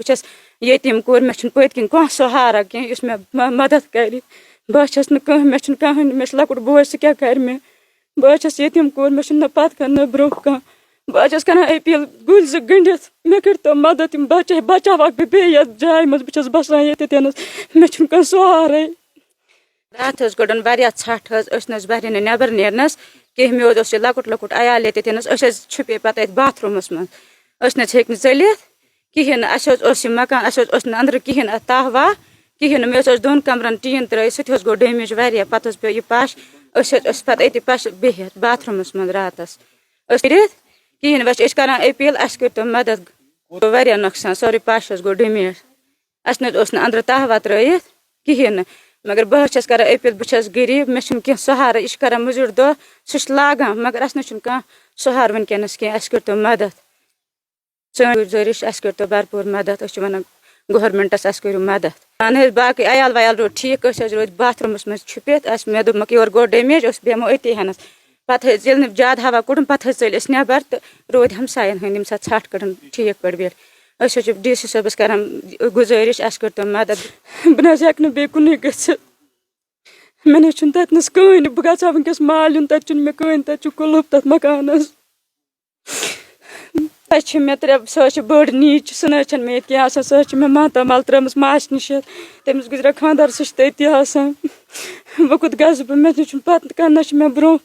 बस यतीम कोर मे पत किन कह सहारा कह मे मदद कर बस मे कहें मे लकुट बोज सह क्या कर मे बस यतीम कोर मे पत कह न ब्रो कह बस कर अपील गुल जो गंडित मे कर मदद बचावक बे जाय मज बस बसान ये मे कह सहारे रात गोड़न वारिया छठ बहर नबर नेरनस कह मे लकुट लकुट अयाल ये छुपे पे बाथरूमस मज हेक चलित कहें अस मकान अस अंदर कहें तह वह कहें मे दोन कमरन टीन त्र सह गो डैमेज वारिया पे पे यह पश पे अति पश बिहित बाथरूमस मज रातस कहें वह कर अपील अस कर मदद वारिया नुकसान सोरे पश गो डैमेज अस अंदर तह वह त्रत कहें मगर बस कर अपील बस गरीब मे कह सहारा यह कर मजूर दह सह लागान मगर अस कह सहार वनकस कह अस कर मदद सन गुजारिश अस कर भरपूर मदद वन गवर्नमेंटस अस करो मदद अहन बाकी अयाल वयाल रो ठीक रोज बाथरूमस मज छुपित मे दोक योर गो डैमेज बेमो अति हनस पे ये ज्यादा हवा कोड़न पे चल नबर तो रोद हमसायन हंद सा छठ कड़न ठीक पे बेट DC सबस कर गुजारिश अस कर मदद बह हेक बे कुन ग मे तथनस कहन बह गा वनकस माल यून तत मे कहन तत कुलुप तथ मकानस मे त्रे सह बड़ नीच सह मे ये सह मे मातामाल त्रमस माश नश तमिस गुजरा खानदार सह तति बह कुत गस मे पत कह मे ब्रो